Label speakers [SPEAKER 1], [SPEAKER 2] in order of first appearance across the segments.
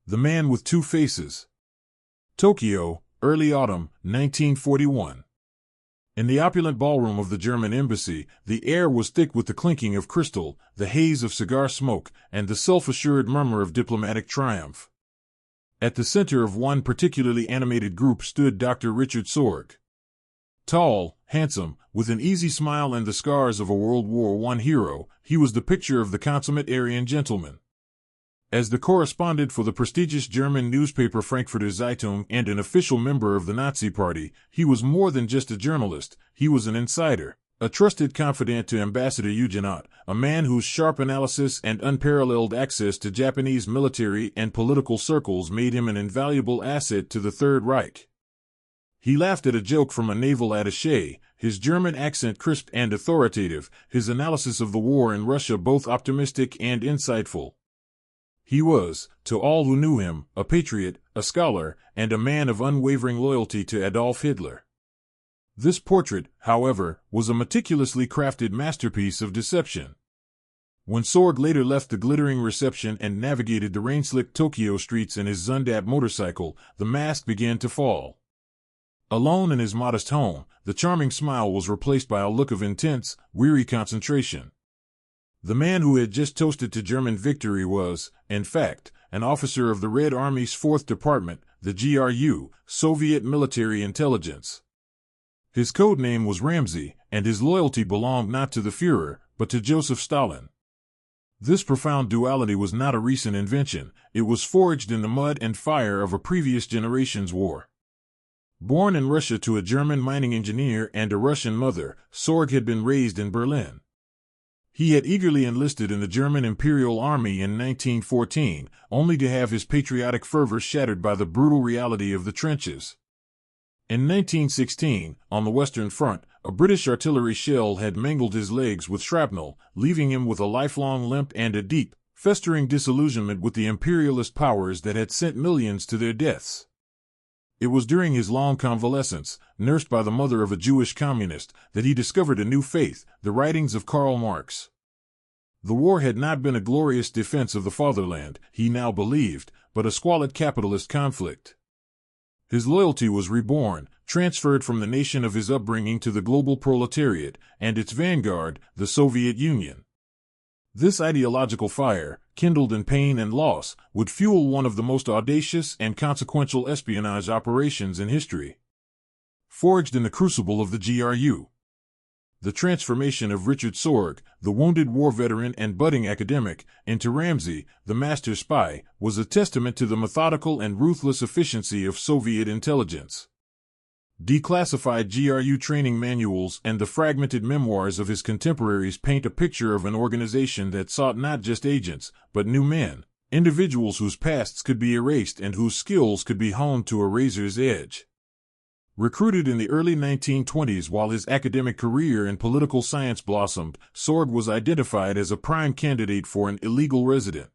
[SPEAKER 1] The Man with Two Faces. Tokyo, early autumn, 1941. In the opulent ballroom of the German embassy, the air was thick with the clinking of crystal, the haze of cigar smoke, and the self-assured murmur of diplomatic triumph. At the center of one particularly animated group stood Dr. Richard Sorge. Tall, handsome, with an easy smile and the scars of a World War I hero, he was the picture of the consummate Aryan gentleman. As the correspondent for the prestigious German newspaper Frankfurter Zeitung and an official member of the Nazi Party, he was more than just a journalist, he was an insider, a trusted confidant to Ambassador Huguenot, a man whose sharp analysis and unparalleled access to Japanese military and political circles made him an invaluable asset to the Third Reich. He laughed at a joke from a naval attaché, his German accent crisp and authoritative, his analysis of the war in Russia both optimistic and insightful. He was, to all who knew him, a patriot, a scholar, and a man of unwavering loyalty to Adolf Hitler. This portrait, however, was a meticulously crafted masterpiece of deception. When Sorge later left the glittering reception and navigated the rain-slicked Tokyo streets in his Zundap motorcycle, the mask began to fall. Alone in his modest home, the charming smile was replaced by a look of intense, weary concentration. The man who had just toasted to German victory was, in fact, an officer of the Red Army's 4th Department, the GRU, Soviet Military Intelligence. His code name was Ramsay, and his loyalty belonged not to the Führer, but to Joseph Stalin. This profound duality was not a recent invention, it was forged in the mud and fire of a previous generation's war. Born in Russia to a German mining engineer and a Russian mother, Sorge had been raised in Berlin. He had eagerly enlisted in the German Imperial Army in 1914, only to have his patriotic fervor shattered by the brutal reality of the trenches. In 1916, on the Western Front, a British artillery shell had mangled his legs with shrapnel, leaving him with a lifelong limp and a deep, festering disillusionment with the imperialist powers that had sent millions to their deaths. It was during his long convalescence, nursed by the mother of a Jewish communist, that he discovered a new faith, the writings of Karl Marx. The war had not been a glorious defense of the fatherland, he now believed, but a squalid capitalist conflict. His loyalty was reborn, transferred from the nation of his upbringing to the global proletariat, and its vanguard, the Soviet Union. This ideological fire, kindled in pain and loss, would fuel one of the most audacious and consequential espionage operations in history. Forged in the crucible of the GRU. The transformation of Richard Sorge, the wounded war veteran and budding academic, into Ramsay, the master spy, was a testament to the methodical and ruthless efficiency of Soviet intelligence. Declassified GRU training manuals and the fragmented memoirs of his contemporaries paint a picture of an organization that sought not just agents, but new men, individuals whose pasts could be erased and whose skills could be honed to a razor's edge. Recruited in the early 1920s while his academic career in political science blossomed, Sorge was identified as a prime candidate for an illegal resident.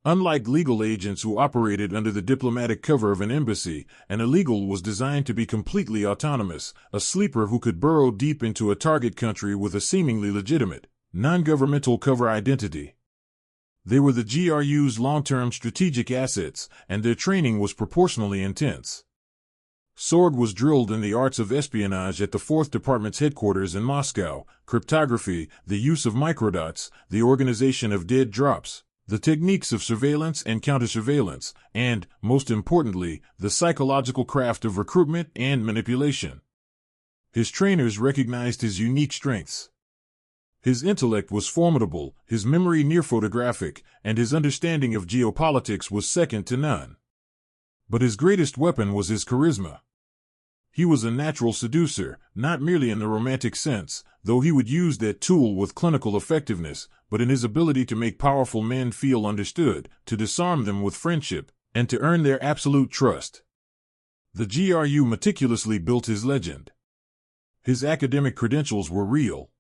[SPEAKER 1] Unlike legal agents who operated under the diplomatic cover of an embassy, an illegal was designed to be completely autonomous, a sleeper who could burrow deep into a target country with a seemingly legitimate, non-governmental cover identity. They were the GRU's long-term strategic assets, and their training was proportionally intense. Sorge was drilled in the arts of espionage at the 4th Department's headquarters in Moscow, cryptography, the use of microdots, the organization of dead drops, the techniques of surveillance and counter-surveillance, and, most importantly, the psychological craft of recruitment and manipulation. His trainers recognized his unique strengths. His intellect was formidable, his memory near photographic, and his understanding of geopolitics was second to none. But his greatest weapon was his charisma. He was a natural seducer, not merely in the romantic sense, though he would use that tool with clinical effectiveness, but in his ability to make powerful men feel understood, to disarm them with friendship, and to earn their absolute trust. The GRU meticulously built his legend. His academic credentials were real.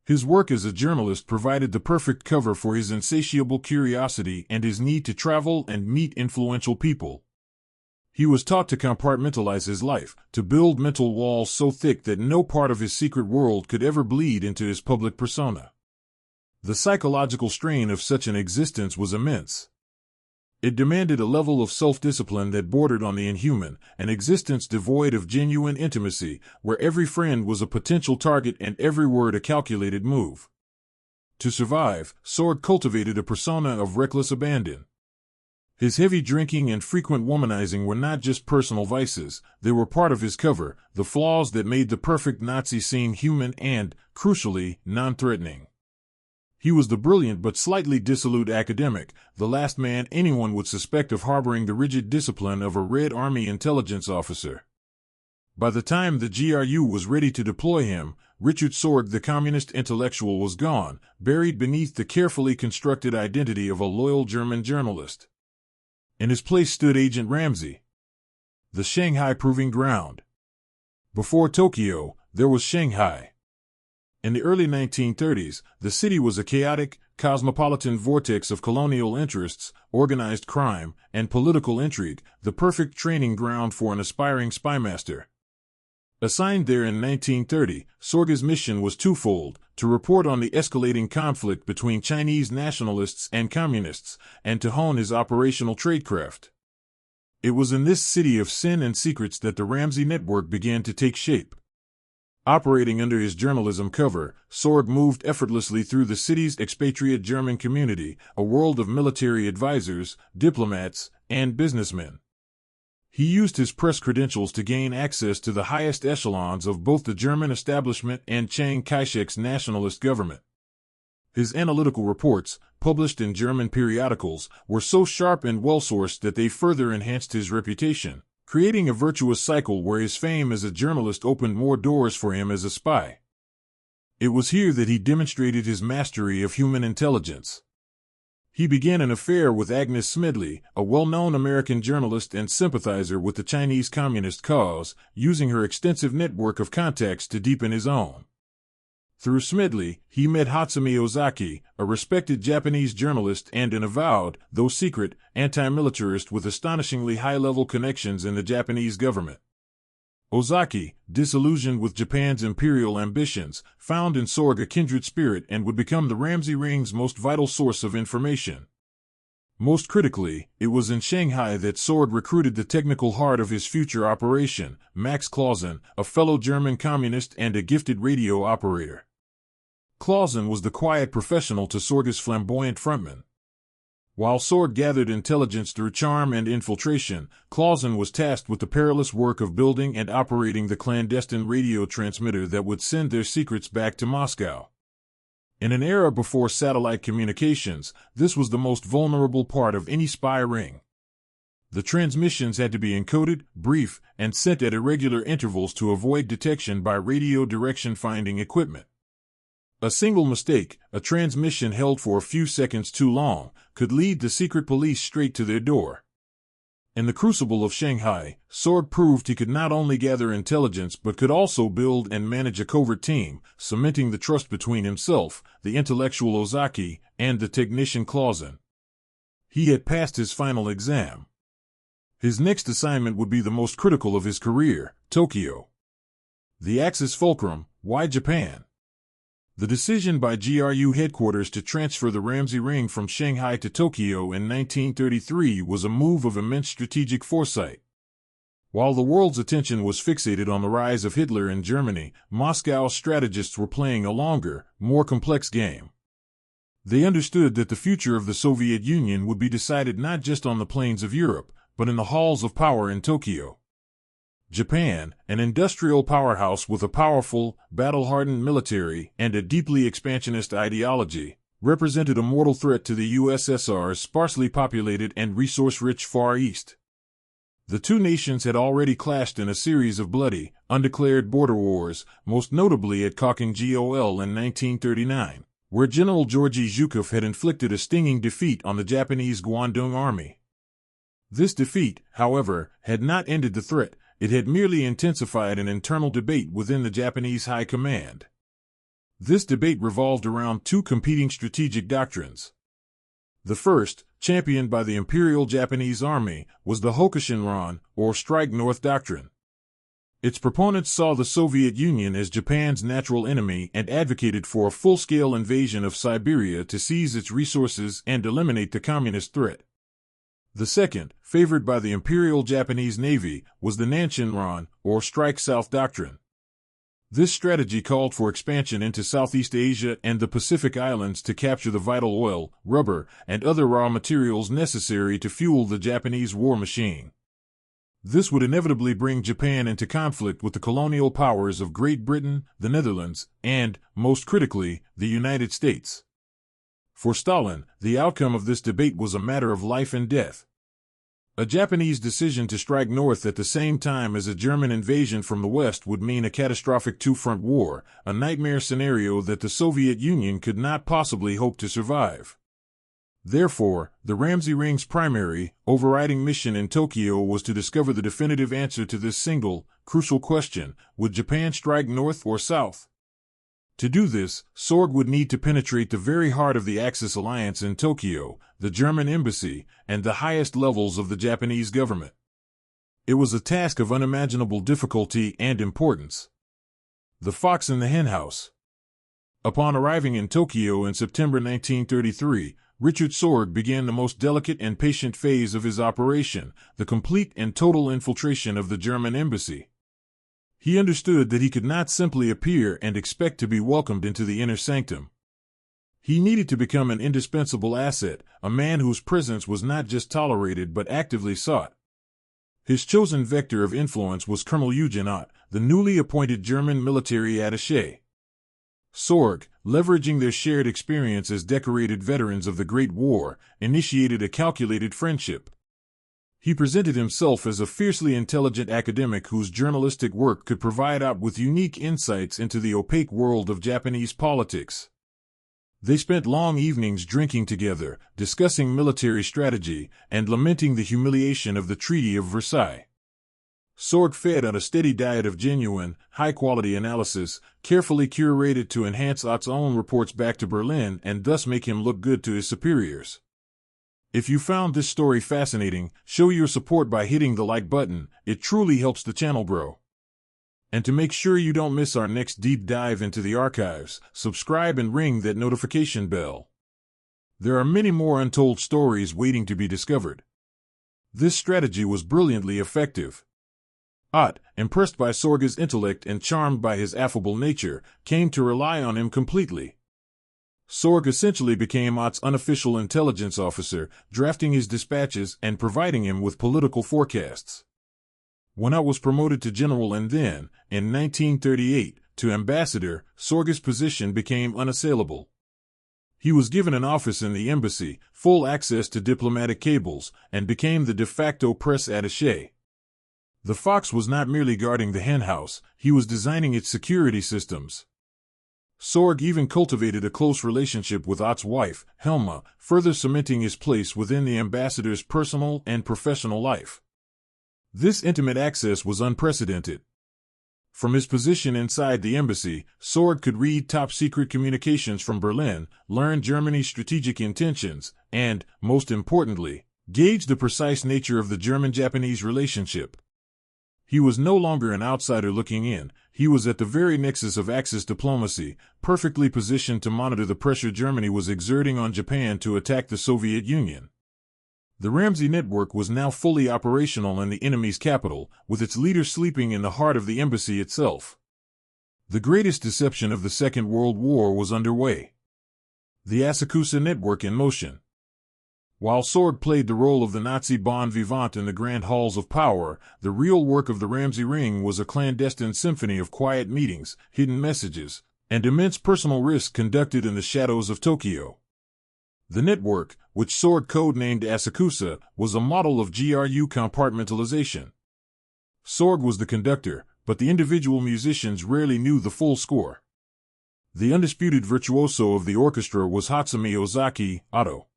[SPEAKER 1] His work as a journalist provided the perfect cover for his insatiable curiosity and his need to travel and meet influential people. He was taught to compartmentalize his life, to build mental walls so thick that no part of his secret world could ever bleed into his public persona. The psychological strain of such an existence was immense. It demanded a level of self-discipline that bordered on the inhuman, an existence devoid of genuine intimacy, where every friend was a potential target and every word a calculated move. To survive, Sorge cultivated a persona of reckless abandon. His heavy drinking and frequent womanizing were not just personal vices, they were part of his cover, the flaws that made the perfect Nazi seem human and, crucially, non-threatening. He was the brilliant but slightly dissolute academic, the last man anyone would suspect of harboring the rigid discipline of a Red Army intelligence officer. By the time the GRU was ready to deploy him, Richard Sorge, the communist intellectual, was gone, buried beneath the carefully constructed identity of a loyal German journalist. In his place stood Agent Ramsay. The Shanghai Proving Ground. Before Tokyo, there was Shanghai. In the early 1930s, the city was a chaotic, cosmopolitan vortex of colonial interests, organized crime, and political intrigue, the perfect training ground for an aspiring spymaster. Assigned there in 1930, Sorge's mission was twofold: to report on the escalating conflict between Chinese nationalists and communists, and to hone his operational tradecraft. It was in this city of sin and secrets that the Ramsay network began to take shape. Operating under his journalism cover, Sorge moved effortlessly through the city's expatriate German community, a world of military advisors, diplomats, and businessmen. He used his press credentials to gain access to the highest echelons of both the German establishment and Chiang Kai-shek's nationalist government. His analytical reports, published in German periodicals, were so sharp and well-sourced that they further enhanced his reputation, creating a virtuous cycle where his fame as a journalist opened more doors for him as a spy. It was here that he demonstrated his mastery of human intelligence. He began an affair with Agnes Smedley, a well-known American journalist and sympathizer with the Chinese Communist cause, using her extensive network of contacts to deepen his own. Through Smedley, he met Hotsumi Ozaki, a respected Japanese journalist and an avowed, though secret, anti-militarist with astonishingly high-level connections in the Japanese government. Ozaki, disillusioned with Japan's imperial ambitions, found in Sorge a kindred spirit and would become the Ramsay Ring's most vital source of information. Most critically, it was in Shanghai that Sorge recruited the technical heart of his future operation, Max Clausen, a fellow German communist and a gifted radio operator. Clausen was the quiet professional to Sorge's flamboyant frontman. While Sorge gathered intelligence through charm and infiltration, Clausen was tasked with the perilous work of building and operating the clandestine radio transmitter that would send their secrets back to Moscow. In an era before satellite communications, this was the most vulnerable part of any spy ring. The transmissions had to be encoded, brief, and sent at irregular intervals to avoid detection by radio direction-finding equipment. A single mistake, a transmission held for a few seconds too long, could lead the secret police straight to their door. In the crucible of Shanghai, Sorge proved he could not only gather intelligence but could also build and manage a covert team, cementing the trust between himself, the intellectual Ozaki, and the technician Clausen. He had passed his final exam. His next assignment would be the most critical of his career, Tokyo. The Axis fulcrum: why Japan? The decision by GRU headquarters to transfer the Ramsay Ring from Shanghai to Tokyo in 1933 was a move of immense strategic foresight. While the world's attention was fixated on the rise of Hitler in Germany, Moscow's strategists were playing a longer, more complex game. They understood that the future of the Soviet Union would be decided not just on the plains of Europe, but in the halls of power in Tokyo. Japan, an industrial powerhouse with a powerful, battle-hardened military and a deeply expansionist ideology, represented a mortal threat to the USSR's sparsely populated and resource-rich Far East. The two nations had already clashed in a series of bloody, undeclared border wars, most notably at Kwantung in 1939, where General Georgy Zhukov had inflicted a stinging defeat on the Japanese Kwantung Army. This defeat, however, had not ended the threat. It had merely intensified an internal debate within the Japanese High Command. This debate revolved around two competing strategic doctrines. The first, championed by the Imperial Japanese Army, was the Hokushinran, or Strike North doctrine. Its proponents saw the Soviet Union as Japan's natural enemy and advocated for a full-scale invasion of Siberia to seize its resources and eliminate the communist threat. The second, favored by the Imperial Japanese Navy, was the Nanshinran, or Strike South Doctrine. This strategy called for expansion into Southeast Asia and the Pacific Islands to capture the vital oil, rubber, and other raw materials necessary to fuel the Japanese war machine. This would inevitably bring Japan into conflict with the colonial powers of Great Britain, the Netherlands, and, most critically, the United States. For Stalin, the outcome of this debate was a matter of life and death. A Japanese decision to strike north at the same time as a German invasion from the west would mean a catastrophic two-front war, a nightmare scenario that the Soviet Union could not possibly hope to survive. Therefore, the Ramsay Ring's primary, overriding mission in Tokyo was to discover the definitive answer to this single, crucial question: would Japan strike north or south? To do this, Sorge would need to penetrate the very heart of the Axis alliance in Tokyo, the German embassy, and the highest levels of the Japanese government. It was a task of unimaginable difficulty and importance. The Fox in the Henhouse. Upon arriving in Tokyo in September 1933, Richard Sorge began the most delicate and patient phase of his operation, the complete and total infiltration of the German embassy. He understood that he could not simply appear and expect to be welcomed into the inner sanctum. He needed to become an indispensable asset, a man whose presence was not just tolerated but actively sought. His chosen vector of influence was Colonel Eugen Ott, the newly appointed German military attaché. Sorge, leveraging their shared experience as decorated veterans of the Great War, initiated a calculated friendship. He presented himself as a fiercely intelligent academic whose journalistic work could provide Ott with unique insights into the opaque world of Japanese politics. They spent long evenings drinking together, discussing military strategy, and lamenting the humiliation of the Treaty of Versailles. Sorge fed on a steady diet of genuine, high-quality analysis, carefully curated to enhance Ott's own reports back to Berlin and thus make him look good to his superiors. If you found this story fascinating, show your support by hitting the like button. It truly helps the channel grow. And to make sure you don't miss our next deep dive into the archives, subscribe and ring that notification bell. There are many more untold stories waiting to be discovered. This strategy was brilliantly effective. Ott, impressed by Sorge's intellect and charmed by his affable nature, came to rely on him completely. Sorge essentially became Ott's unofficial intelligence officer, drafting his dispatches and providing him with political forecasts. When Ott was promoted to general and then, in 1938, to ambassador, Sorge's position became unassailable. He was given an office in the embassy, full access to diplomatic cables, and became the de facto press attaché. The Fox was not merely guarding the henhouse, he was designing its security systems. Sorge even cultivated a close relationship with Ott's wife, Helma, further cementing his place within the ambassador's personal and professional life. This intimate access was unprecedented. From his position inside the embassy, Sorge could read top-secret communications from Berlin, learn Germany's strategic intentions, and, most importantly, gauge the precise nature of the German-Japanese relationship. He was no longer an outsider looking in, he was at the very nexus of Axis diplomacy, perfectly positioned to monitor the pressure Germany was exerting on Japan to attack the Soviet Union. The Ramsay network was now fully operational in the enemy's capital, with its leader sleeping in the heart of the embassy itself. The greatest deception of the Second World War was underway. The Asakusa network in motion. While Sorge played the role of the Nazi bon vivant in the grand halls of power, the real work of the Ramsay Ring was a clandestine symphony of quiet meetings, hidden messages, and immense personal risk conducted in the shadows of Tokyo. The network, which Sorge codenamed Asakusa, was a model of GRU compartmentalization. Sorge was the conductor, but the individual musicians rarely knew the full score. The undisputed virtuoso of the orchestra was Hotsumi Ozaki, Otto.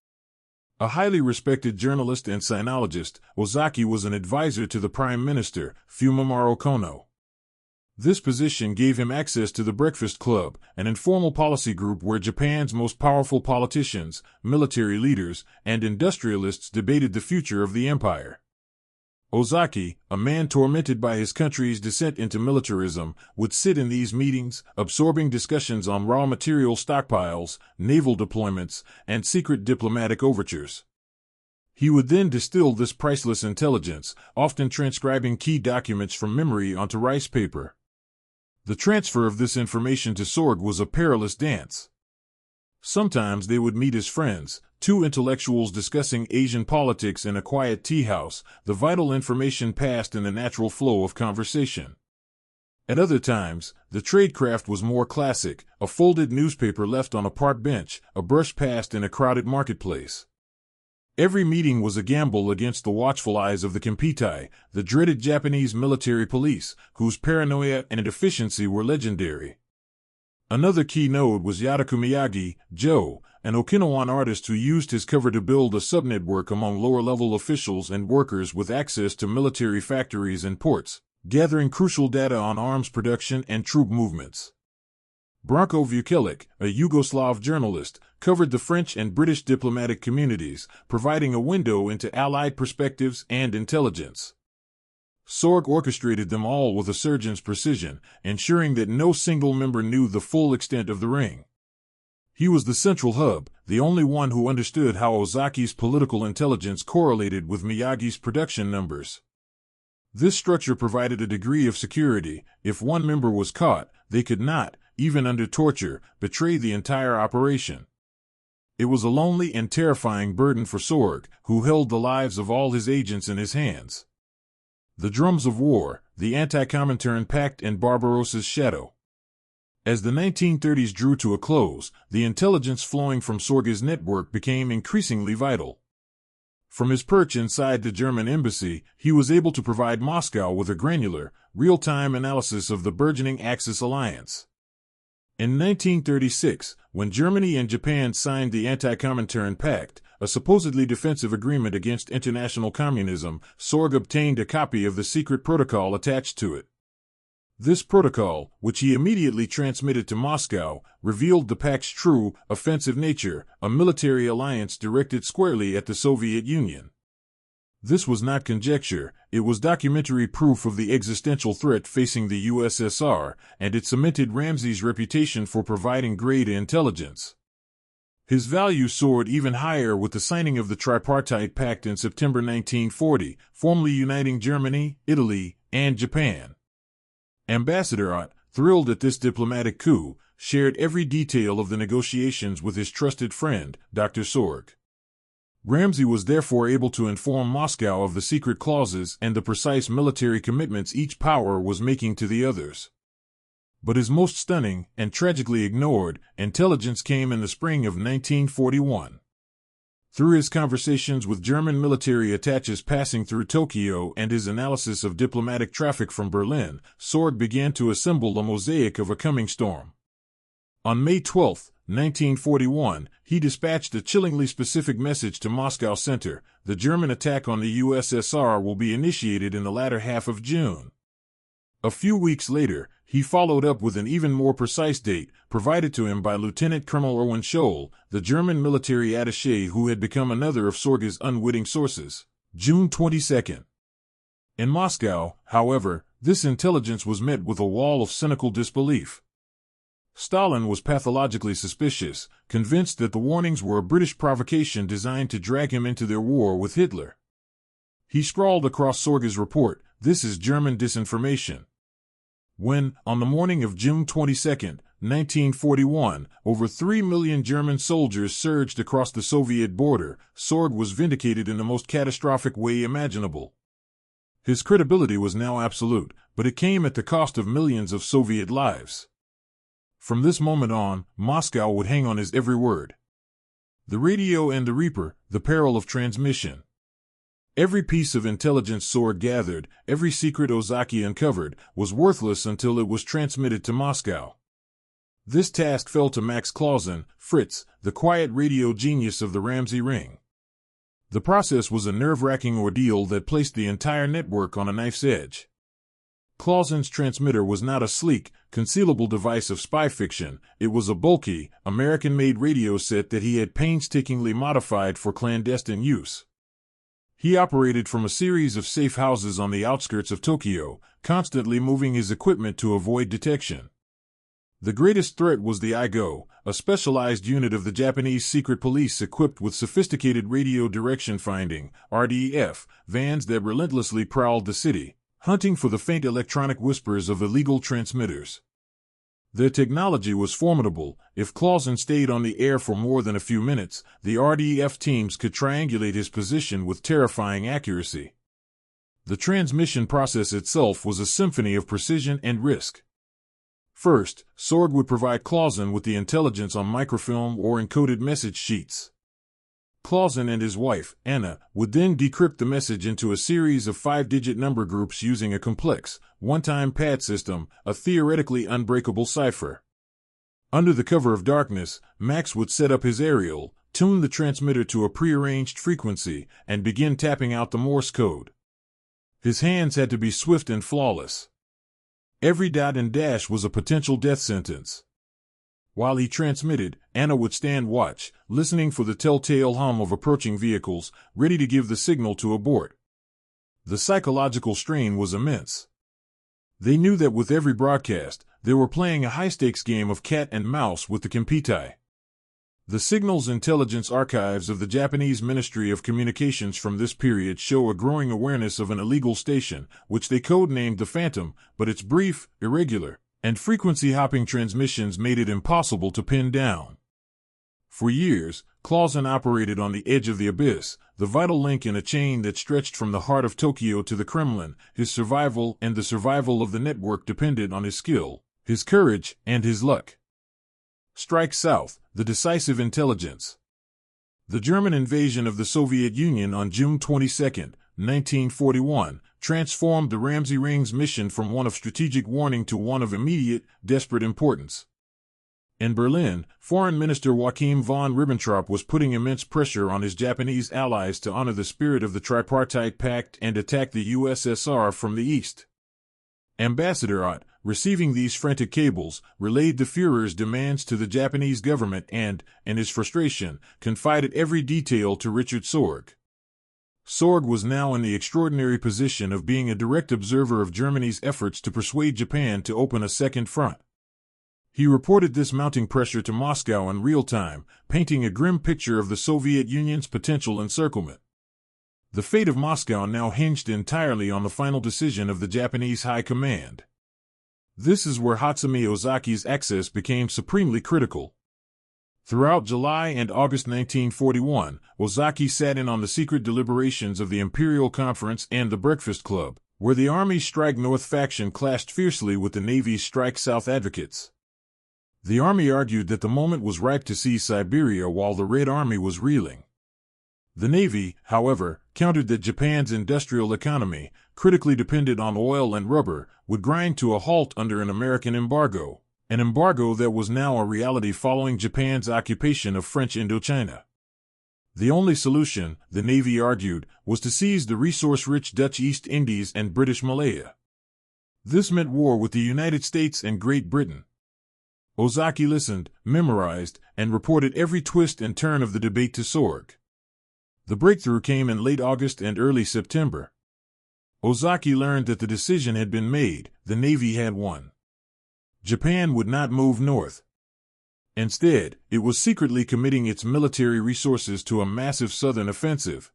[SPEAKER 1] A highly respected journalist and sinologist, Ozaki was an advisor to the Prime Minister, Fumimaro Kono. This position gave him access to the Breakfast Club, an informal policy group where Japan's most powerful politicians, military leaders, and industrialists debated the future of the empire. Ozaki, a man tormented by his country's descent into militarism, would sit in these meetings, absorbing discussions on raw material stockpiles, naval deployments, and secret diplomatic overtures. He would then distill this priceless intelligence, often transcribing key documents from memory onto rice paper. The transfer of this information to Sorge was a perilous dance. Sometimes they would meet as friends, two intellectuals discussing Asian politics in a quiet tea house, the vital information passed in the natural flow of conversation. At other times, the tradecraft was more classic, a folded newspaper left on a park bench, a brush passed in a crowded marketplace. Every meeting was a gamble against the watchful eyes of the Kempeitai, the dreaded Japanese military police, whose paranoia and efficiency were legendary. Another key node was Yadaku Miyagi, Joe, an Okinawan artist who used his cover to build a subnetwork among lower-level officials and workers with access to military factories and ports, gathering crucial data on arms production and troop movements. Branko Vukelic, a Yugoslav journalist, covered the French and British diplomatic communities, providing a window into Allied perspectives and intelligence. Sorge orchestrated them all with a surgeon's precision, ensuring that no single member knew the full extent of the ring. He was the central hub, the only one who understood how Ozaki's political intelligence correlated with Miyagi's production numbers. This structure provided a degree of security. If one member was caught, they could not, even under torture, betray the entire operation. It was a lonely and terrifying burden for Sorge, who held the lives of all his agents in his hands. The drums of war, the Anti-Comintern Pact and Barbarossa's shadow. As the 1930s drew to a close, the intelligence flowing from Sorge's network became increasingly vital. From his perch inside the German embassy, he was able to provide Moscow with a granular, real-time analysis of the burgeoning Axis alliance. In 1936, when Germany and Japan signed the Anti-Comintern Pact, a supposedly defensive agreement against international communism, Sorge obtained a copy of the secret protocol attached to it. This protocol, which he immediately transmitted to Moscow, revealed the pact's true, offensive nature, a military alliance directed squarely at the Soviet Union. This was not conjecture, it was documentary proof of the existential threat facing the USSR, and it cemented Ramsay's reputation for providing grade intelligence. His value soared even higher with the signing of the Tripartite Pact in September 1940, formally uniting Germany, Italy, and Japan. Ambassador Ott, thrilled at this diplomatic coup, shared every detail of the negotiations with his trusted friend, Dr. Sorge. Ramsay was therefore able to inform Moscow of the secret clauses and the precise military commitments each power was making to the others. But his most stunning, and tragically ignored, intelligence came in the spring of 1941. Through his conversations with German military attaches passing through Tokyo and his analysis of diplomatic traffic from Berlin, Sorge began to assemble a mosaic of a coming storm. On May 12, 1941, he dispatched a chillingly specific message to Moscow Center: the German attack on the USSR will be initiated in the latter half of June. A few weeks later, he followed up with an even more precise date, provided to him by Lieutenant Colonel Erwin Scholl, the German military attaché who had become another of Sorge's unwitting sources: June 22. In Moscow, however, this intelligence was met with a wall of cynical disbelief. Stalin was pathologically suspicious, convinced that the warnings were a British provocation designed to drag him into their war with Hitler. He scrawled across Sorge's report, "This is German disinformation." When, on the morning of June 22, 1941, over 3 million German soldiers surged across the Soviet border, Sorge was vindicated in the most catastrophic way imaginable. His credibility was now absolute, but it came at the cost of millions of Soviet lives. From this moment on, Moscow would hang on his every word. The radio and the Reaper, the peril of transmission. Every piece of intelligence Sorge gathered, every secret Ozaki uncovered, was worthless until it was transmitted to Moscow. This task fell to Max Clausen, Fritz, the quiet radio genius of the Ramsay Ring. The process was a nerve-wracking ordeal that placed the entire network on a knife's edge. Clausen's transmitter was not a sleek, concealable device of spy fiction, it was a bulky, American-made radio set that he had painstakingly modified for clandestine use. He operated from a series of safe houses on the outskirts of Tokyo, constantly moving his equipment to avoid detection. The greatest threat was the IGO, a specialized unit of the Japanese secret police equipped with sophisticated radio direction finding (RDF) vans that relentlessly prowled the city, hunting for the faint electronic whispers of illegal transmitters. Their technology was formidable. If Clausen stayed on the air for more than a few minutes, the RDF teams could triangulate his position with terrifying accuracy. The transmission process itself was a symphony of precision and risk. First, Sorge would provide Clausen with the intelligence on microfilm or encoded message sheets. Clausen and his wife, Anna, would then decrypt the message into a series of 5-digit number groups using a complex, one-time pad system, a theoretically unbreakable cipher. Under the cover of darkness, Max would set up his aerial, tune the transmitter to a prearranged frequency, and begin tapping out the Morse code. His hands had to be swift and flawless. Every dot and dash was a potential death sentence. While he transmitted, Anna would stand watch, listening for the telltale hum of approaching vehicles, ready to give the signal to abort. The psychological strain was immense. They knew that with every broadcast, they were playing a high-stakes game of cat and mouse with the Kempeitai. The signals intelligence archives of the Japanese Ministry of Communications from this period show a growing awareness of an illegal station, which they codenamed the Phantom, but its brief, irregular, and frequency-hopping transmissions made it impossible to pin down. For years, Clausen operated on the edge of the abyss, the vital link in a chain that stretched from the heart of Tokyo to the Kremlin. His survival and the survival of the network depended on his skill, his courage, and his luck. Strike South, the decisive intelligence. The German invasion of the Soviet Union on June 22, 1941, transformed the Ramsay Rings mission from one of strategic warning to one of immediate, desperate importance. In Berlin, Foreign Minister Joachim von Ribbentrop was putting immense pressure on his Japanese allies to honor the spirit of the Tripartite Pact and attack the USSR from the east. Ambassador Ott, receiving these frantic cables, relayed the Führer's demands to the Japanese government and, in his frustration, confided every detail to Richard Sorge. Sorge was now in the extraordinary position of being a direct observer of Germany's efforts to persuade Japan to open a second front. He reported this mounting pressure to Moscow in real time, painting a grim picture of the Soviet Union's potential encirclement. The fate of Moscow now hinged entirely on the final decision of the Japanese High Command. This is where Hotsumi Ozaki's access became supremely critical. Throughout July and August 1941, Ozaki sat in on the secret deliberations of the Imperial Conference and the Breakfast Club, where the Army's Strike North faction clashed fiercely with the Navy's Strike South advocates. The Army argued that the moment was ripe to seize Siberia while the Red Army was reeling. The Navy, however, countered that Japan's industrial economy, critically dependent on oil and rubber, would grind to a halt under an American embargo, an embargo that was now a reality following Japan's occupation of French Indochina. The only solution, the Navy argued, was to seize the resource-rich Dutch East Indies and British Malaya. This meant war with the United States and Great Britain. Ozaki listened, memorized, and reported every twist and turn of the debate to Sorge. The breakthrough came in late August and early September. Ozaki learned that the decision had been made, the Navy had won. Japan would not move north. Instead, it was secretly committing its military resources to a massive southern offensive.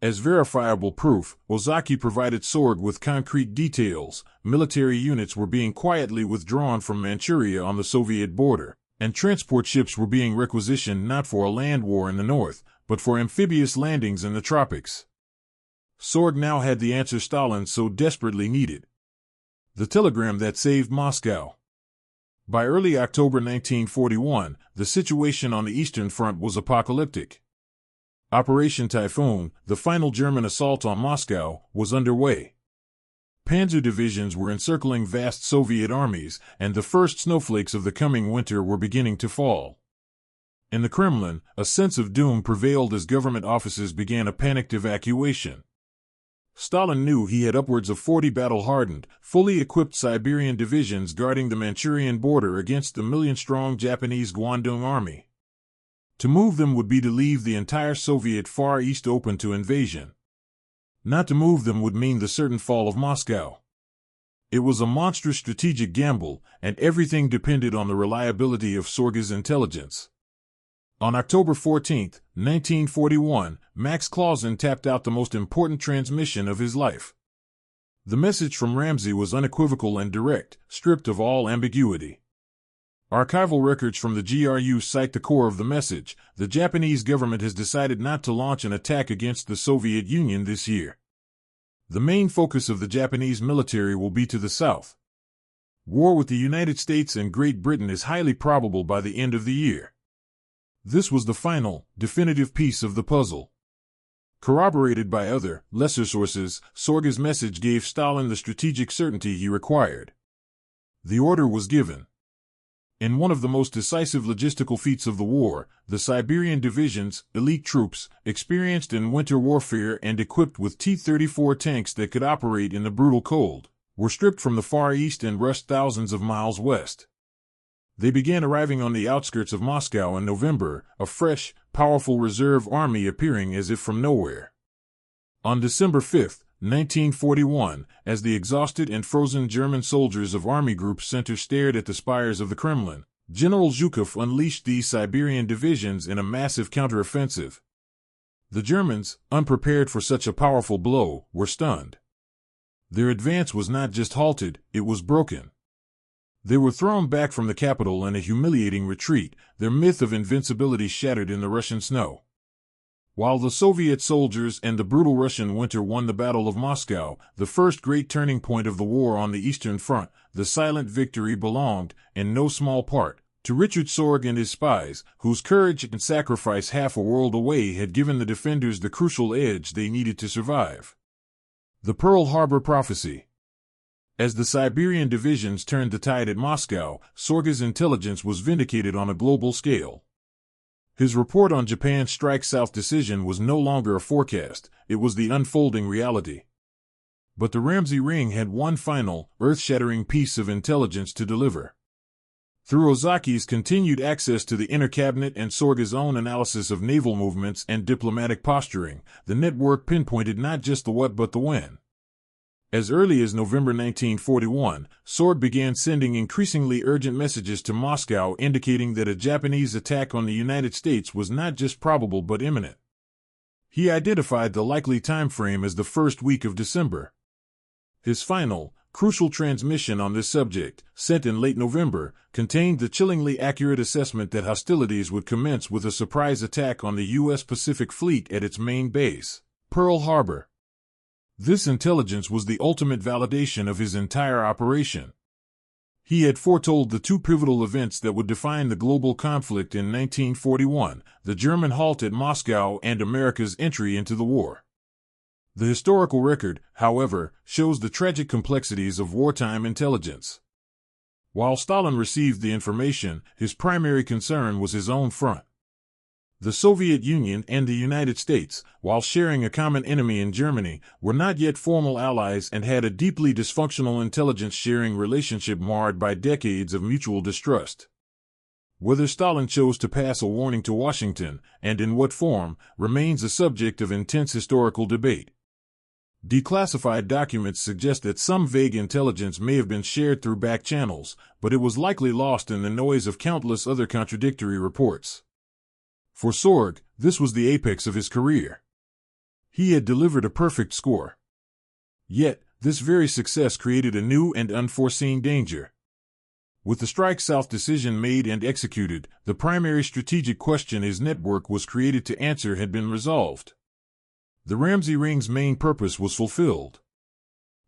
[SPEAKER 1] As verifiable proof, Ozaki provided Sorge with concrete details. Military units were being quietly withdrawn from Manchuria on the Soviet border, and transport ships were being requisitioned not for a land war in the north, but for amphibious landings in the tropics. Sorge now had the answer Stalin so desperately needed. The telegram that saved Moscow. By early October 1941, the situation on the Eastern Front was apocalyptic. Operation Typhoon, the final German assault on Moscow, was underway. Panzer divisions were encircling vast Soviet armies, and the first snowflakes of the coming winter were beginning to fall. In the Kremlin, a sense of doom prevailed as government offices began a panicked evacuation. Stalin knew he had upwards of 40 battle-hardened, fully equipped Siberian divisions guarding the Manchurian border against the million-strong Japanese Kwantung Army. To move them would be to leave the entire Soviet Far East open to invasion. Not to move them would mean the certain fall of Moscow. It was a monstrous strategic gamble, and everything depended on the reliability of Sorge's intelligence. On October 14, 1941, Max Clausen tapped out the most important transmission of his life. The message from Ramsay was unequivocal and direct, stripped of all ambiguity. Archival records from the GRU cite the core of the message: the Japanese government has decided not to launch an attack against the Soviet Union this year. The main focus of the Japanese military will be to the south. War with the United States and Great Britain is highly probable by the end of the year. This was the final, definitive piece of the puzzle. Corroborated by other, lesser sources, Sorge's message gave Stalin the strategic certainty he required. The order was given. In one of the most decisive logistical feats of the war, the Siberian divisions, elite troops, experienced in winter warfare and equipped with T-34 tanks that could operate in the brutal cold, were stripped from the Far East and rushed thousands of miles west. They began arriving on the outskirts of Moscow in November, a fresh, powerful reserve army appearing as if from nowhere. On December 5, 1941, as the exhausted and frozen German soldiers of Army Group Center stared at the spires of the Kremlin, General Zhukov unleashed these Siberian divisions in a massive counteroffensive. The Germans, unprepared for such a powerful blow, were stunned. Their advance was not just halted, it was broken. They were thrown back from the capital in a humiliating retreat, their myth of invincibility shattered in the Russian snow. While the Soviet soldiers and the brutal Russian winter won the Battle of Moscow, the first great turning point of the war on the Eastern Front, the silent victory belonged, in no small part, to Richard Sorge and his spies, whose courage and sacrifice half a world away had given the defenders the crucial edge they needed to survive. The Pearl Harbor Prophecy. As the Siberian divisions turned the tide at Moscow, Sorge's intelligence was vindicated on a global scale. His report on Japan's strike south decision was no longer a forecast, it was the unfolding reality. But the Ramsay Ring had one final, earth-shattering piece of intelligence to deliver. Through Ozaki's continued access to the inner cabinet and Sorge's own analysis of naval movements and diplomatic posturing, the network pinpointed not just the what but the when. As early as November 1941, Sorge began sending increasingly urgent messages to Moscow indicating that a Japanese attack on the United States was not just probable but imminent. He identified the likely time frame as the first week of December. His final, crucial transmission on this subject, sent in late November, contained the chillingly accurate assessment that hostilities would commence with a surprise attack on the U.S. Pacific Fleet at its main base, Pearl Harbor. This intelligence was the ultimate validation of his entire operation. He had foretold the two pivotal events that would define the global conflict in 1941, the German halt at Moscow and America's entry into the war. The historical record, however, shows the tragic complexities of wartime intelligence. While Stalin received the information, his primary concern was his own front. The Soviet Union and the United States, while sharing a common enemy in Germany, were not yet formal allies and had a deeply dysfunctional intelligence-sharing relationship marred by decades of mutual distrust. Whether Stalin chose to pass a warning to Washington, and in what form, remains a subject of intense historical debate. Declassified documents suggest that some vague intelligence may have been shared through back channels, but it was likely lost in the noise of countless other contradictory reports. For Sorge, this was the apex of his career. He had delivered a perfect score. Yet, this very success created a new and unforeseen danger. With the strike south decision made and executed, the primary strategic question his network was created to answer had been resolved. The Ramsay Ring's main purpose was fulfilled.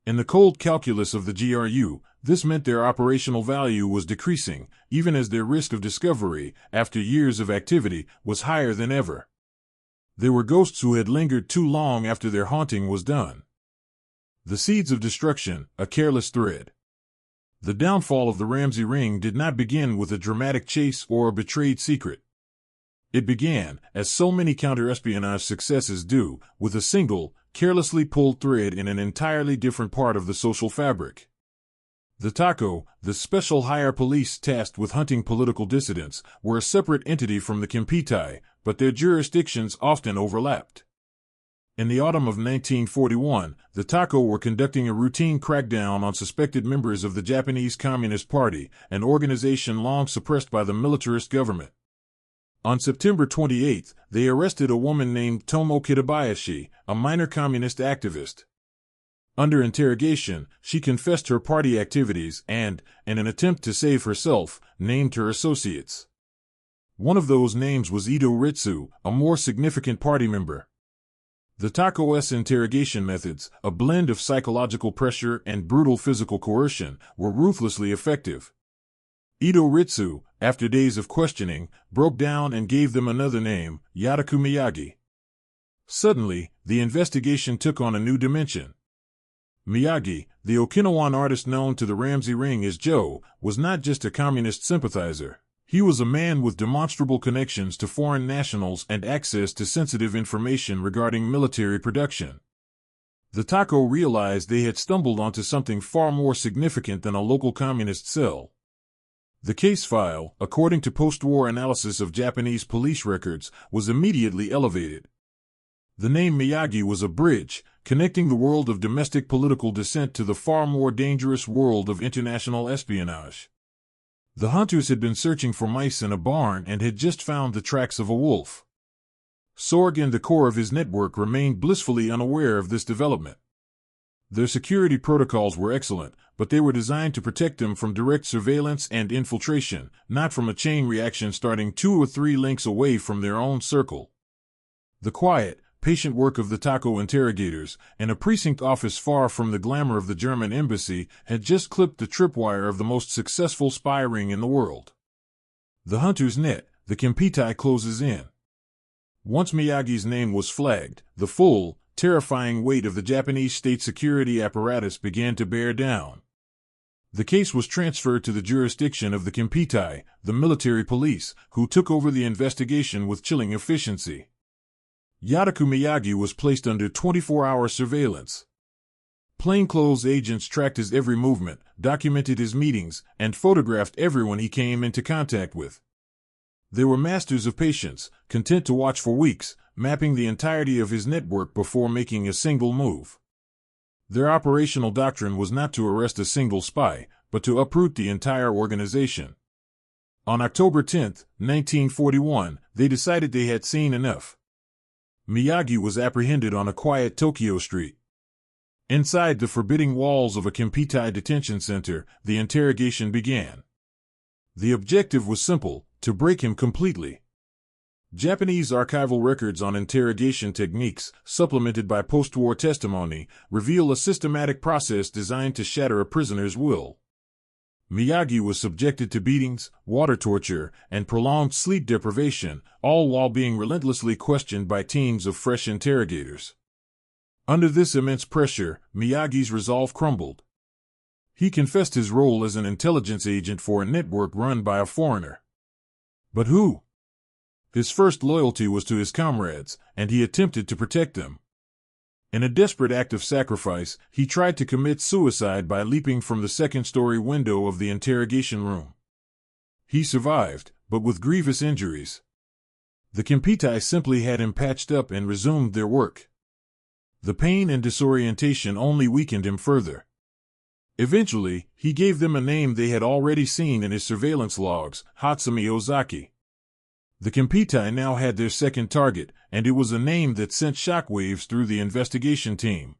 [SPEAKER 1] In the cold calculus of the GRU, this meant their operational value was decreasing, even as their risk of discovery, after years of activity, was higher than ever. They were ghosts who had lingered too long after their haunting was done. The seeds of destruction, a careless thread. The downfall of the Ramsay Ring did not begin with a dramatic chase or a betrayed secret. It began, as so many counter-espionage successes do, with a single, carelessly pulled thread in an entirely different part of the social fabric. The Taco, the special hire police tasked with hunting political dissidents, were a separate entity from the Kempeitai, but their jurisdictions often overlapped. In the autumn of 1941, the Tako were conducting a routine crackdown on suspected members of the Japanese Communist Party, an organization long suppressed by the militarist government. On September 28, they arrested a woman named Tomo Kitabayashi, a minor communist activist. Under interrogation, she confessed her party activities and, in an attempt to save herself, named her associates. One of those names was Ito Ritsu, a more significant party member. The Tako's interrogation methods, a blend of psychological pressure and brutal physical coercion, were ruthlessly effective. Ito Ritsu, after days of questioning, broke down and gave them another name, Yadaku Miyagi. Suddenly, the investigation took on a new dimension. Miyagi, the Okinawan artist known to the Ramsay ring as Joe, was not just a communist sympathizer. He was a man with demonstrable connections to foreign nationals and access to sensitive information regarding military production. The Tako realized they had stumbled onto something far more significant than a local communist cell. The case file, according to post-war analysis of Japanese police records, was immediately elevated. The name Miyagi was a bridge, connecting the world of domestic political dissent to the far more dangerous world of international espionage. The hunters had been searching for mice in a barn and had just found the tracks of a wolf. Sorge and the core of his network remained blissfully unaware of this development. Their security protocols were excellent, but they were designed to protect them from direct surveillance and infiltration, not from a chain reaction starting 2 or 3 links away from their own circle. The quiet, patient work of the Tako interrogators, in a precinct office far from the glamour of the German embassy, had just clipped the tripwire of the most successful spy ring in the world. The hunter's net, the Kempitai, closes in. Once Miyagi's name was flagged, the full, terrifying weight of the Japanese state security apparatus began to bear down. The case was transferred to the jurisdiction of the Kempitai, the military police, who took over the investigation with chilling efficiency. Yadaku Miyagi was placed under 24-hour surveillance. Plainclothes agents tracked his every movement, documented his meetings, and photographed everyone he came into contact with. They were masters of patience, content to watch for weeks, mapping the entirety of his network before making a single move. Their operational doctrine was not to arrest a single spy, but to uproot the entire organization. On October 10, 1941, they decided they had seen enough. Miyagi was apprehended on a quiet Tokyo street. Inside the forbidding walls of a Kempitai detention center, the interrogation began. The objective was simple: to break him completely. Japanese archival records on interrogation techniques, supplemented by post-war testimony, reveal a systematic process designed to shatter a prisoner's will. Miyagi was subjected to beatings, water torture, and prolonged sleep deprivation, all while being relentlessly questioned by teams of fresh interrogators. Under this immense pressure, Miyagi's resolve crumbled. He confessed his role as an intelligence agent for a network run by a foreigner. But who? His first loyalty was to his comrades, and he attempted to protect them. In a desperate act of sacrifice, he tried to commit suicide by leaping from the second-story window of the interrogation room. He survived, but with grievous injuries. The Kempitai simply had him patched up and resumed their work. The pain and disorientation only weakened him further. Eventually, he gave them a name they had already seen in his surveillance logs: Hotsumi Ozaki. The Kempitai now had their second target, and it was a name that sent shockwaves through the investigation team.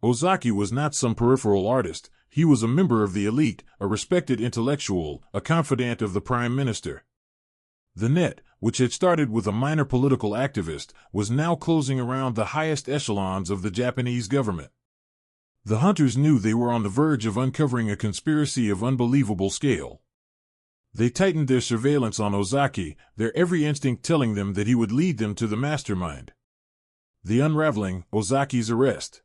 [SPEAKER 1] Ozaki was not some peripheral artist. He was a member of the elite, a respected intellectual, a confidant of the prime minister. The net, which had started with a minor political activist, was now closing around the highest echelons of the Japanese government. The hunters knew they were on the verge of uncovering a conspiracy of unbelievable scale. They tightened their surveillance on Ozaki, their every instinct telling them that he would lead them to the mastermind. The unraveling, Ozaki's arrest.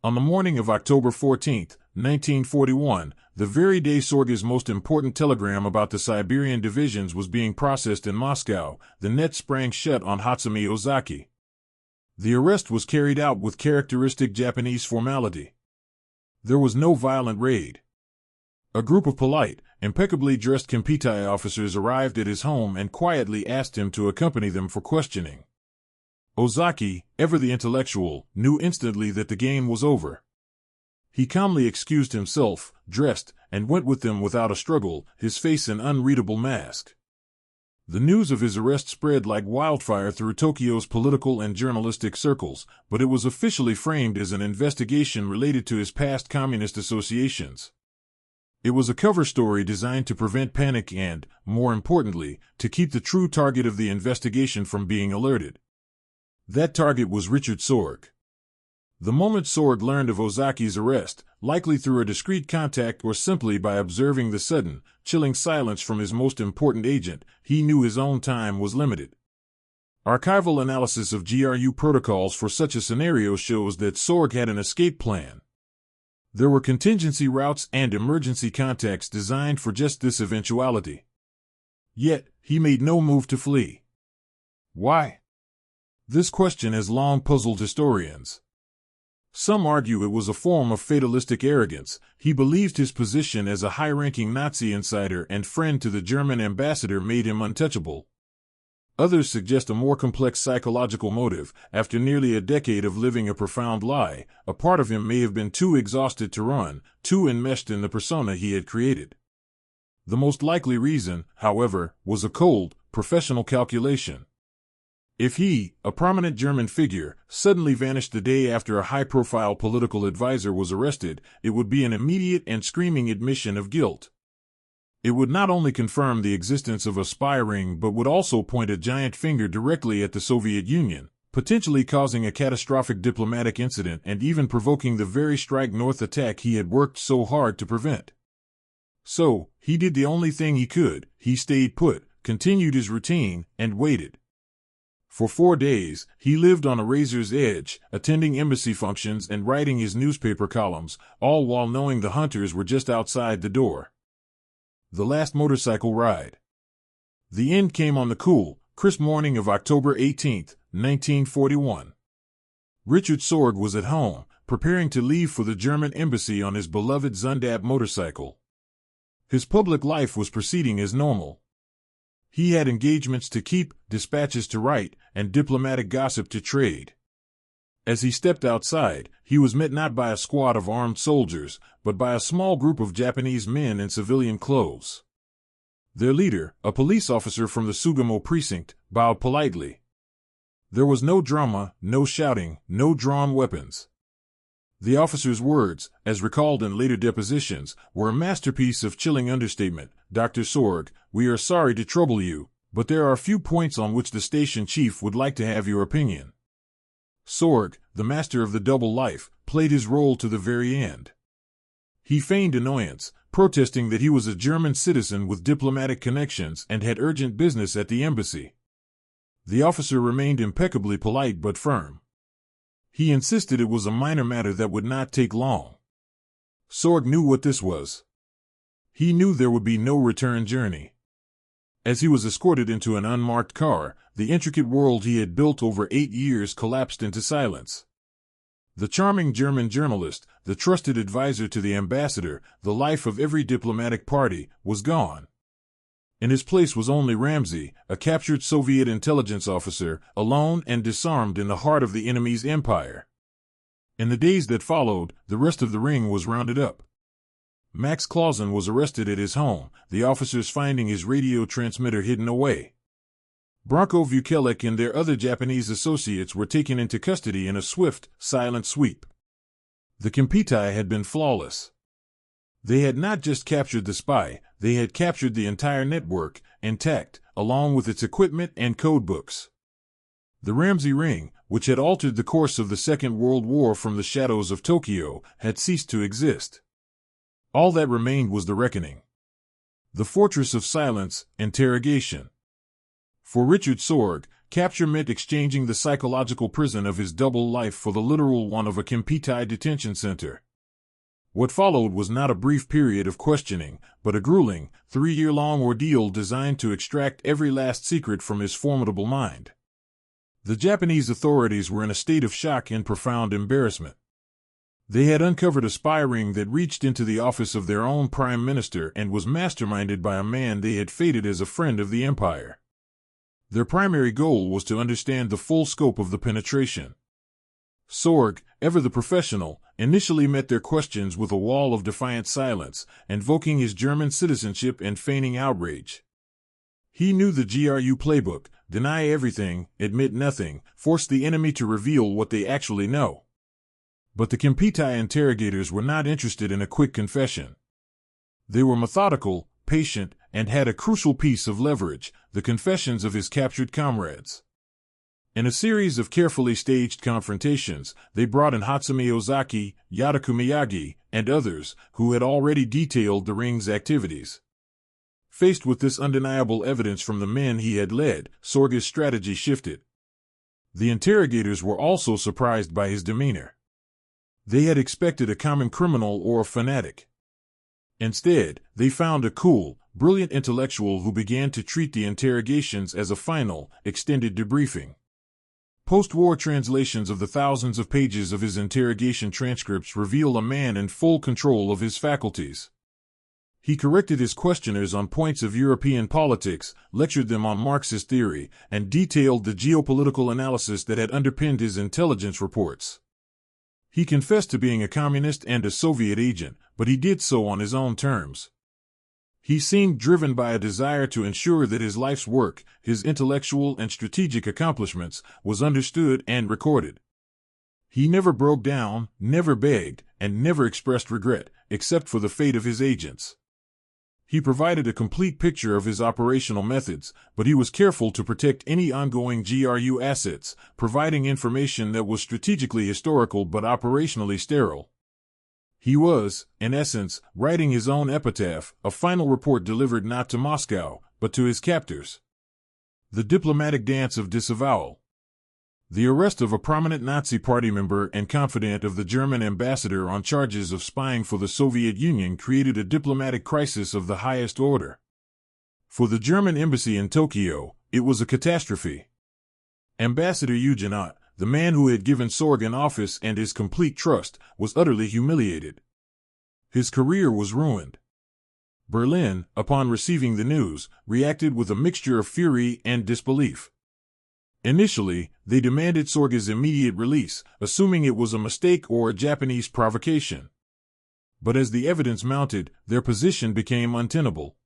[SPEAKER 1] On the morning of October 14, 1941, the very day Sorge's most important telegram about the Siberian divisions was being processed in Moscow, the net sprang shut on Hotsumi Ozaki. The arrest was carried out with characteristic Japanese formality. There was no violent raid. A group of polite, impeccably dressed Kempitai officers arrived at his home and quietly asked him to accompany them for questioning. Ozaki, ever the intellectual, knew instantly that the game was over. He calmly excused himself, dressed, and went with them without a struggle, his face an unreadable mask. The news of his arrest spread like wildfire through Tokyo's political and journalistic circles, but it was officially framed as an investigation related to his past communist associations. It was a cover story designed to prevent panic and, more importantly, to keep the true target of the investigation from being alerted. That target was Richard Sorge. The moment Sorge learned of Ozaki's arrest, likely through a discreet contact or simply by observing the sudden, chilling silence from his most important agent, he knew his own time was limited. Archival analysis of GRU protocols for such a scenario shows that Sorge had an escape plan. There were contingency routes and emergency contacts designed for just this eventuality. Yet, he made no move to flee. Why? This question has long puzzled historians. Some argue it was a form of fatalistic arrogance. He believed his position as a high-ranking Nazi insider and friend to the German ambassador made him untouchable. Others suggest a more complex psychological motive. After nearly a decade of living a profound lie, a part of him may have been too exhausted to run, too enmeshed in the persona he had created. The most likely reason, however, was a cold, professional calculation. If he, a prominent German figure, suddenly vanished the day after a high-profile political advisor was arrested, it would be an immediate and screaming admission of guilt. It would not only confirm the existence of a spy ring but would also point a giant finger directly at the Soviet Union, potentially causing a catastrophic diplomatic incident and even provoking the very Strike North attack he had worked so hard to prevent. So, he did the only thing he could. He stayed put, continued his routine, and waited. For 4 days, he lived on a razor's edge, attending embassy functions and writing his newspaper columns, all while knowing the hunters were just outside the door. The last motorcycle ride. The end came on the cool, crisp morning of October 18, 1941. Richard Sorge was at home, preparing to leave for the German embassy on his beloved Zundab motorcycle. His public life was proceeding as normal. He had engagements to keep, dispatches to write, and diplomatic gossip to trade. As he stepped outside, he was met not by a squad of armed soldiers, but by a small group of Japanese men in civilian clothes. Their leader, a police officer from the Sugamo precinct, bowed politely. There was no drama, no shouting, no drawn weapons. The officer's words, as recalled in later depositions, were a masterpiece of chilling understatement. Dr. Sorge, we are sorry to trouble you, but there are a few points on which the station chief would like to have your opinion. Sorge, the master of the double life, played his role to the very end. He feigned annoyance, protesting that he was a German citizen with diplomatic connections and had urgent business at the embassy. The officer remained impeccably polite but firm. He insisted it was a minor matter that would not take long. Sorge knew what this was. He knew there would be no return journey. As he was escorted into an unmarked car, the intricate world he had built over 8 years collapsed into silence. The charming German journalist, the trusted advisor to the ambassador, the life of every diplomatic party, was gone. In his place was only Ramsay, a captured Soviet intelligence officer, alone and disarmed in the heart of the enemy's empire. In the days that followed, the rest of the ring was rounded up. Max Clausen was arrested at his home, the officers finding his radio transmitter hidden away. Branko Vukelec and their other Japanese associates were taken into custody in a swift, silent sweep. The Kempeitai had been flawless. They had not just captured the spy, they had captured the entire network, intact, along with its equipment and codebooks. The Ramsay Ring, which had altered the course of the Second World War from the shadows of Tokyo, had ceased to exist. All that remained was the reckoning. The fortress of silence, interrogation. For Richard Sorge, capture meant exchanging the psychological prison of his double life for the literal one of a Kempeitai detention center. What followed was not a brief period of questioning, but a grueling, 3-year-long ordeal designed to extract every last secret from his formidable mind. The Japanese authorities were in a state of shock and profound embarrassment. They had uncovered a spy ring that reached into the office of their own prime minister and was masterminded by a man they had fated as a friend of the empire. Their primary goal was to understand the full scope of the penetration. Sorge, ever the professional, initially met their questions with a wall of defiant silence, invoking his German citizenship and feigning outrage. He knew the GRU playbook: deny everything, admit nothing, force the enemy to reveal what they actually know. But the Kempeitai interrogators were not interested in a quick confession. They were methodical, patient, and had a crucial piece of leverage: the confessions of his captured comrades. In a series of carefully staged confrontations, they brought in Hotsumi Ozaki, Yadaku Miyagi, and others, who had already detailed the ring's activities. Faced with this undeniable evidence from the men he had led, Sorge's strategy shifted. The interrogators were also surprised by his demeanor. They had expected a common criminal or a fanatic. Instead, they found a cool, brilliant intellectual who began to treat the interrogations as a final, extended debriefing. Post-war translations of the thousands of pages of his interrogation transcripts reveal a man in full control of his faculties. He corrected his questioners on points of European politics, lectured them on Marxist theory, and detailed the geopolitical analysis that had underpinned his intelligence reports. He confessed to being a communist and a Soviet agent, but he did so on his own terms. He seemed driven by a desire to ensure that his life's work, his intellectual and strategic accomplishments, was understood and recorded. He never broke down, never begged, and never expressed regret, except for the fate of his agents. He provided a complete picture of his operational methods, but he was careful to protect any ongoing GRU assets, providing information that was strategically historical but operationally sterile. He was, in essence, writing his own epitaph, a final report delivered not to Moscow, but to his captors. The diplomatic dance of disavowal. The arrest of a prominent Nazi party member and confidant of the German ambassador on charges of spying for the Soviet Union created a diplomatic crisis of the highest order. For the German embassy in Tokyo, it was a catastrophe. Ambassador Eugenot, the man who had given Sorge an office and his complete trust, was utterly humiliated. His career was ruined. Berlin, upon receiving the news, reacted with a mixture of fury and disbelief. Initially, they demanded Sorge's immediate release, assuming it was a mistake or a Japanese provocation. But as the evidence mounted, their position became untenable.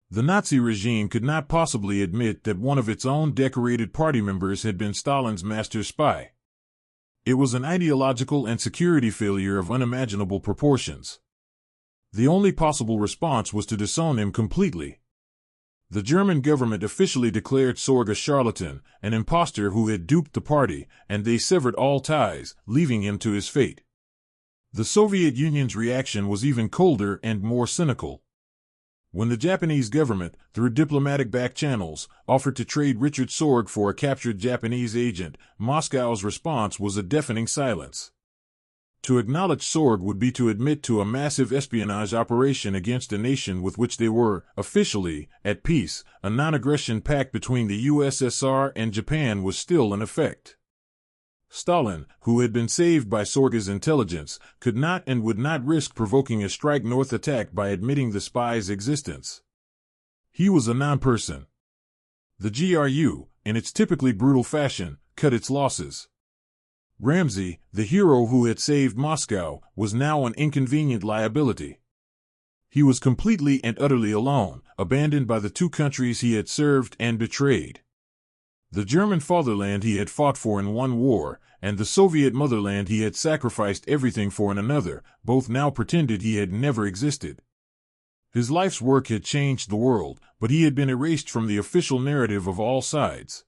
[SPEAKER 1] The Nazi regime could not possibly admit that one of its own decorated party members had been Stalin's master spy. It was an ideological and security failure of unimaginable proportions. The only possible response was to disown him completely. The German government officially declared Sorge a charlatan, an impostor who had duped the party, and they severed all ties, leaving him to his fate. The Soviet Union's reaction was even colder and more cynical. When the Japanese government, through diplomatic back channels, offered to trade Richard Sorge for a captured Japanese agent, Moscow's response was a deafening silence. To acknowledge Sorge would be to admit to a massive espionage operation against a nation with which they were, officially, at peace. A non-aggression pact between the USSR and Japan was still in effect. Stalin, who had been saved by Sorge's intelligence, could not and would not risk provoking a strike north attack by admitting the spy's existence. He was a non-person. The GRU, in its typically brutal fashion, cut its losses. Ramsay, the hero who had saved Moscow, was now an inconvenient liability. He was completely and utterly alone, abandoned by the two countries he had served and betrayed. The German fatherland he had fought for in one war, and the Soviet motherland he had sacrificed everything for in another, both now pretended he had never existed. His life's work had changed the world, but he had been erased from the official narrative of all sides.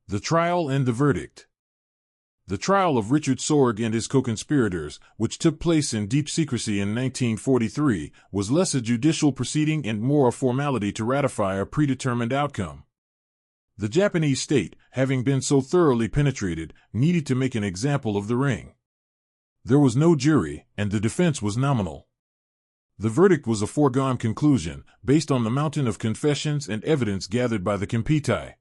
[SPEAKER 1] The trial and the verdict. The trial of Richard Sorge and his co-conspirators, which took place in deep secrecy in 1943, was less a judicial proceeding and more a formality to ratify a predetermined outcome. The Japanese state, having been so thoroughly penetrated, needed to make an example of the ring. There was no jury, and the defense was nominal. The verdict was a foregone conclusion, based on the mountain of confessions and evidence gathered by the Kempeitai.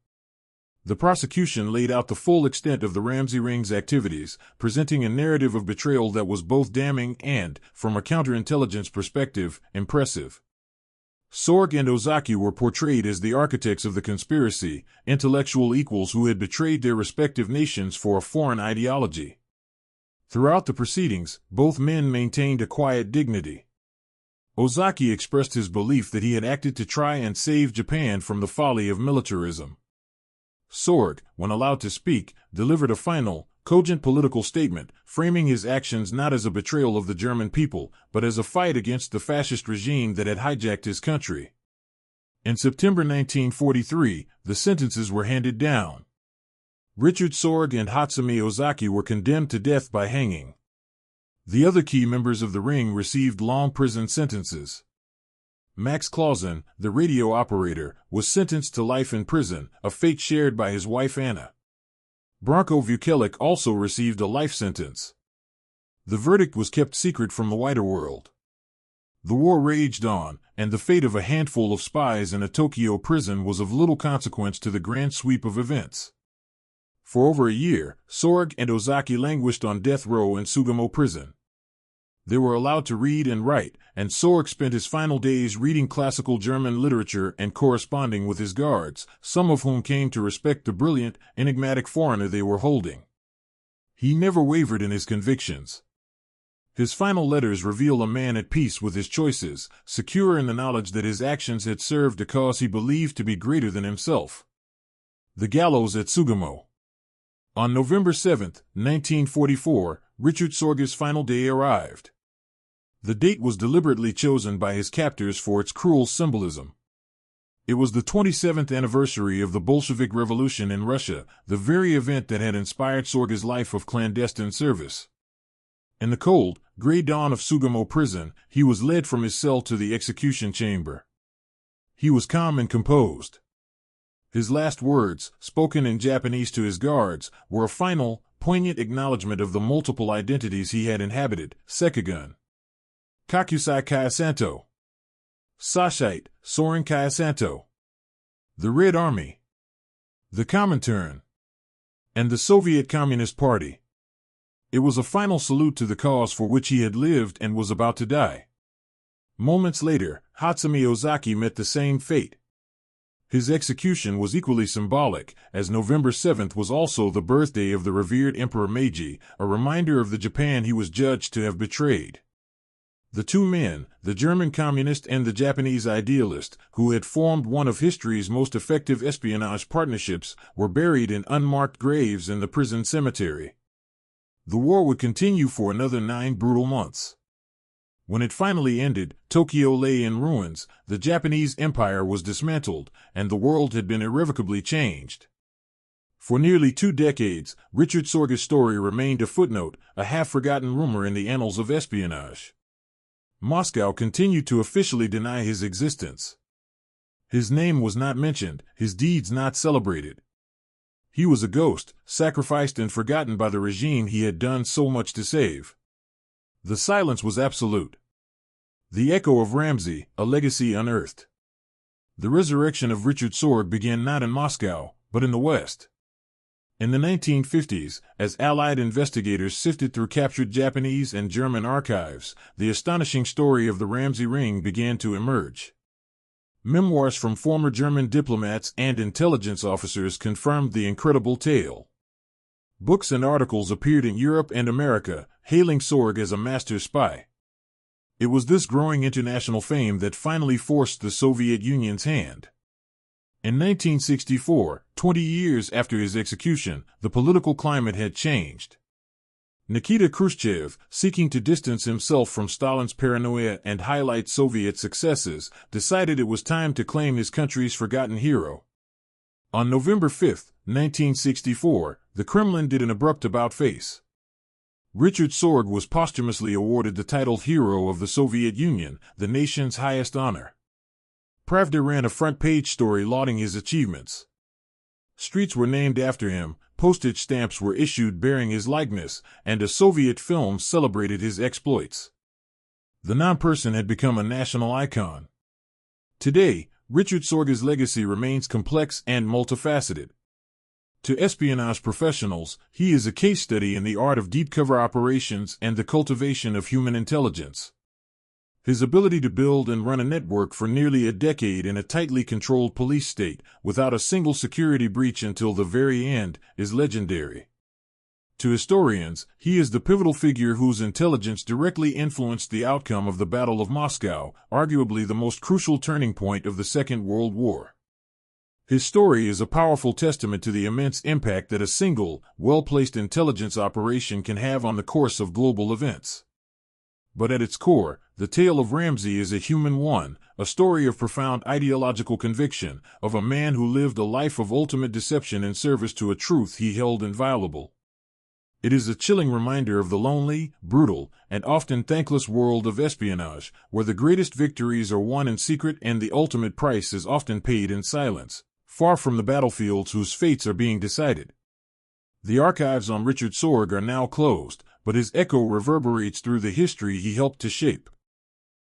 [SPEAKER 1] The prosecution laid out the full extent of the Ramsay ring's activities, presenting a narrative of betrayal that was both damning and, from a counterintelligence perspective, impressive. Sorge and Ozaki were portrayed as the architects of the conspiracy, intellectual equals who had betrayed their respective nations for a foreign ideology. Throughout the proceedings, both men maintained a quiet dignity. Ozaki expressed his belief that he had acted to try and save Japan from the folly of militarism. Sorge, when allowed to speak, delivered a final, cogent political statement, framing his actions not as a betrayal of the German people, but as a fight against the fascist regime that had hijacked his country. In September 1943, the sentences were handed down. Richard Sorge and Hotsumi Ozaki were condemned to death by hanging. The other key members of the ring received long prison sentences. Max Clausen, the radio operator, was sentenced to life in prison, a fate shared by his wife Anna. Branko Vucelic also received a life sentence. The verdict was kept secret from the wider world. The war raged on, and the fate of a handful of spies in a Tokyo prison was of little consequence to the grand sweep of events. For over a year, Sorge and Ozaki languished on death row in Sugamo prison. They were allowed to read and write, and Sorge spent his final days reading classical German literature and corresponding with his guards, some of whom came to respect the brilliant, enigmatic foreigner they were holding. He never wavered in his convictions. His final letters reveal a man at peace with his choices, secure in the knowledge that his actions had served a cause he believed to be greater than himself. The gallows at Sugamo. On November 7, 1944, Richard Sorge's final day arrived. The date was deliberately chosen by his captors for its cruel symbolism. It was the 27th anniversary of the Bolshevik Revolution in Russia, the very event that had inspired Sorge's life of clandestine service. In the cold, gray dawn of Sugamo prison, he was led from his cell to the execution chamber. He was calm and composed. His last words, spoken in Japanese to his guards, were a final, poignant acknowledgement of the multiple identities he had inhabited: Sekugun, Kakusai Kaisanto, Sashite, Soren Kaisanto, the Red Army, the Comintern, and the Soviet Communist Party. It was a final salute to the cause for which he had lived and was about to die. Moments later, Hotsumi Ozaki met the same fate. His execution was equally symbolic, as November 7th was also the birthday of the revered Emperor Meiji, a reminder of the Japan he was judged to have betrayed. The two men, the German communist and the Japanese idealist, who had formed one of history's most effective espionage partnerships, were buried in unmarked graves in the prison cemetery. The war would continue for another 9 brutal months. When it finally ended, Tokyo lay in ruins, the Japanese Empire was dismantled, and the world had been irrevocably changed. For nearly 2 decades, Richard Sorge's story remained a footnote, a half-forgotten rumor in the annals of espionage. Moscow continued to officially deny his existence. His name was not mentioned, his deeds not celebrated. He was a ghost, sacrificed and forgotten by the regime he had done so much to save. The silence was absolute. The echo of Ramsay, a legacy unearthed. The resurrection of Richard Sorge began not in Moscow, but in the West. In the 1950s, as Allied investigators sifted through captured Japanese and German archives, the astonishing story of the Ramsay Ring began to emerge. Memoirs from former German diplomats and intelligence officers confirmed the incredible tale. Books and articles appeared in Europe and America, hailing Sorge as a master spy. It was this growing international fame that finally forced the Soviet Union's hand. In 1964, 20 years after his execution, the political climate had changed. Nikita Khrushchev, seeking to distance himself from Stalin's paranoia and highlight Soviet successes, decided it was time to claim his country's forgotten hero. On November 5, 1964, the Kremlin did an abrupt about-face. Richard Sorge was posthumously awarded the title Hero of the Soviet Union, the nation's highest honor. Pravda ran a front-page story lauding his achievements. Streets were named after him, postage stamps were issued bearing his likeness, and a Soviet film celebrated his exploits. The non-person had become a national icon. Today, Richard Sorge's legacy remains complex and multifaceted. To espionage professionals, he is a case study in the art of deep cover operations and the cultivation of human intelligence. His ability to build and run a network for nearly a decade in a tightly controlled police state, without a single security breach until the very end, is legendary. To historians, he is the pivotal figure whose intelligence directly influenced the outcome of the Battle of Moscow, arguably the most crucial turning point of the Second World War. His story is a powerful testament to the immense impact that a single, well-placed intelligence operation can have on the course of global events. But at its core, the tale of Ramsay is a human one, a story of profound ideological conviction, of a man who lived a life of ultimate deception in service to a truth he held inviolable. It is a chilling reminder of the lonely, brutal, and often thankless world of espionage, where the greatest victories are won in secret and the ultimate price is often paid in silence, far from the battlefields whose fates are being decided. The archives on Richard Sorge are now closed, but his echo reverberates through the history he helped to shape.